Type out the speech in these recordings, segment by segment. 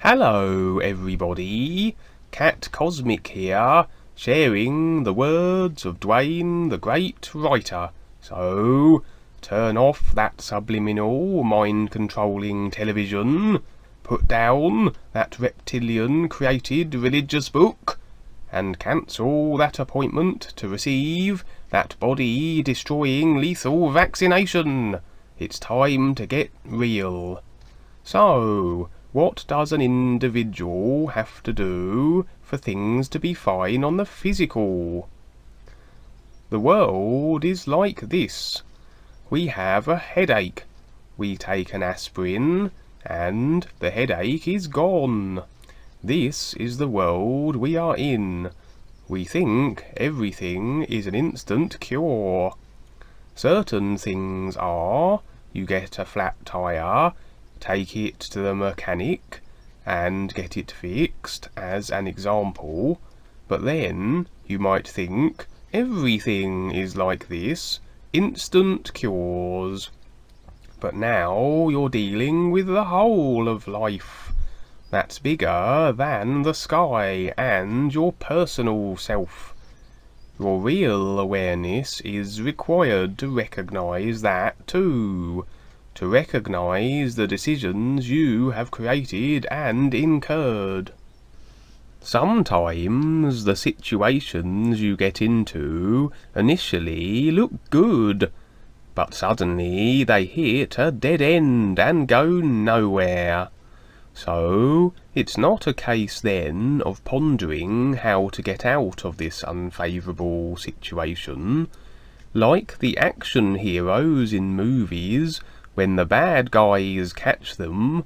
Hello everybody, Cat Cosmic here, sharing the words of Duane the Great Writer. So, turn off that subliminal, mind-controlling television, put down that reptilian-created religious book, and cancel that appointment to receive that body-destroying lethal vaccination. It's time to get real. So, what does an individual have to do for things to be fine on the physical? The world is like this. We have a headache. We take an aspirin, and the headache is gone. This is the world we are in. We think everything is an instant cure. Certain things are, you get a flat tire, take it to the mechanic and get it fixed, as an example, but then you might think everything is like this, instant cures. But now you're dealing with the whole of life, that's bigger than the sky and your personal self. Your real awareness is required to recognize that too. To recognize the decisions you have created and incurred. Sometimes the situations you get into initially look good, but suddenly they hit a dead end and go nowhere. So it's not a case then of pondering how to get out of this unfavourable situation. Like the action heroes in movies, when the bad guys catch them,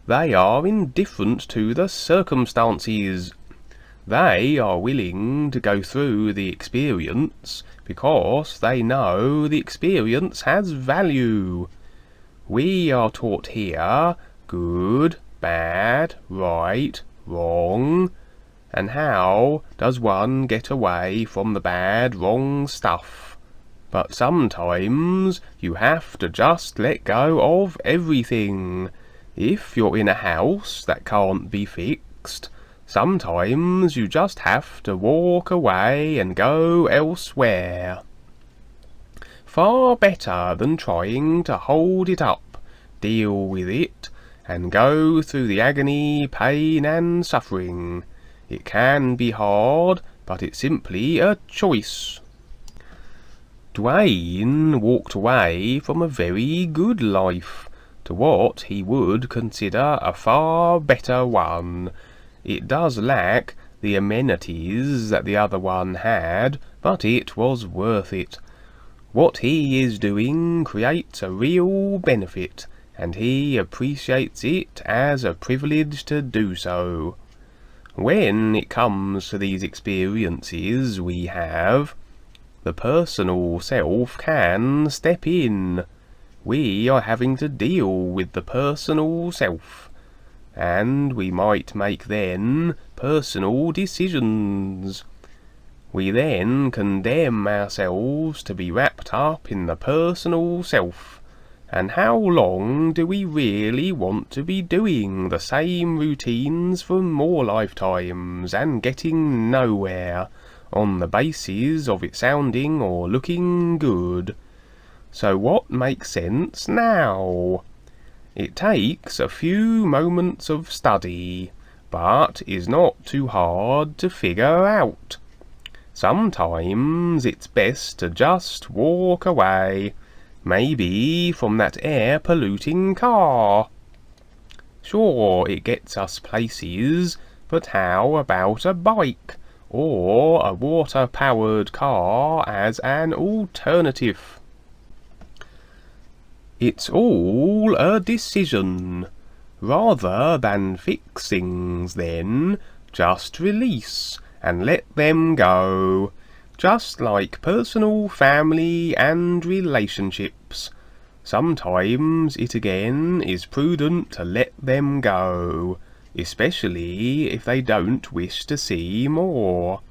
they are indifferent to the circumstances. They are willing to go through the experience because they know the experience has value. We are taught here good, bad, right, wrong, and how does one get away from the bad, wrong stuff. But sometimes you have to just let go of everything. If you're in a house that can't be fixed, sometimes you just have to walk away and go elsewhere. Far better than trying to hold it up, deal with it, and go through the agony, pain and suffering. It can be hard, but it's simply a choice. Duane walked away from a very good life to what he would consider a far better one. It does lack the amenities that the other one had, but it was worth it. What he is doing creates a real benefit, and he appreciates it as a privilege to do so. When it comes to these experiences we have, the personal self can step in. We are having to deal with the personal self, and we might make then personal decisions. We then condemn ourselves to be wrapped up in the personal self, and how long do we really want to be doing the same routines for more lifetimes and getting nowhere, on the basis of it sounding or looking good? So what makes sense now? It takes a few moments of study, but is not too hard to figure out. Sometimes it's best to just walk away, maybe from that air-polluting car. Sure, it gets us places, but how about a bike? Or a water-powered car as an alternative? It's all a decision. Rather than fix things then, just release and let them go. Just like personal, family and relationships. Sometimes it again is prudent to let them go, especially if they don't wish to see more.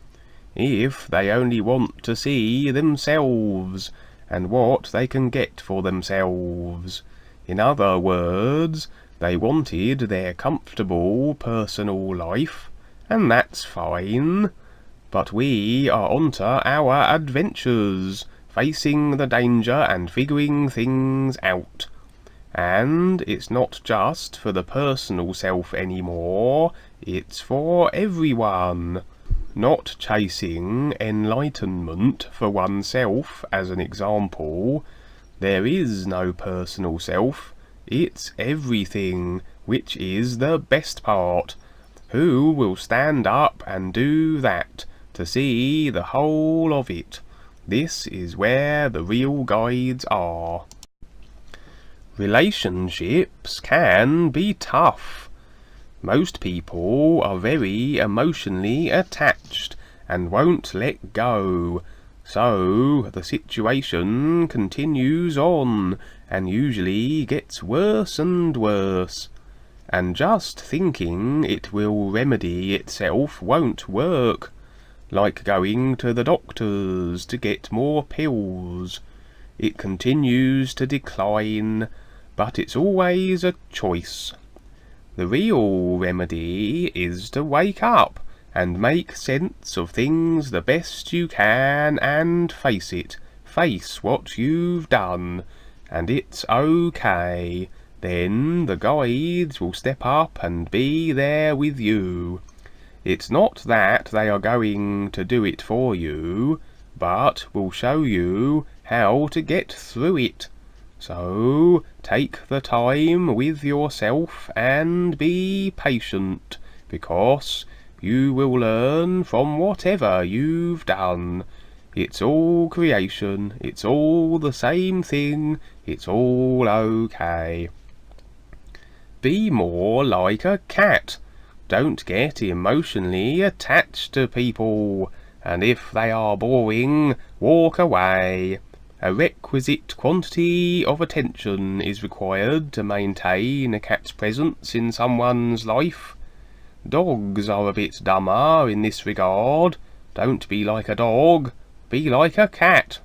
If they only want to see themselves, and what they can get for themselves. In other words, They wanted their comfortable personal life, and that's fine. But we are onto our adventures, facing the danger and figuring things out. And it's not just for the personal self anymore, it's for everyone. Not chasing enlightenment for oneself as an example. There is no personal self, it's everything, which is the best part. Who will stand up and do that, to see the whole of it? This is where the real guides are. Relationships can be tough. Most people are very emotionally attached and won't let go. So the situation continues on and usually gets worse and worse. And just thinking it will remedy itself won't work. Like going to the doctors to get more pills. It continues to decline, but it's always a choice. The real remedy is to wake up and make sense of things the best you can and face it. Face what you've done, and it's okay. Then the guides will step up and be there with you. It's not that they are going to do it for you, but will show you how to get through it. So take the time with yourself and be patient, because you will learn from whatever you've done. It's all creation, it's all the same thing, it's all okay. Be more like a cat. Don't get emotionally attached to people, and if they are boring, walk away. A requisite quantity of attention is required to maintain a cat's presence in someone's life. Dogs are a bit dumber in this regard. Don't be like a dog, be like a cat.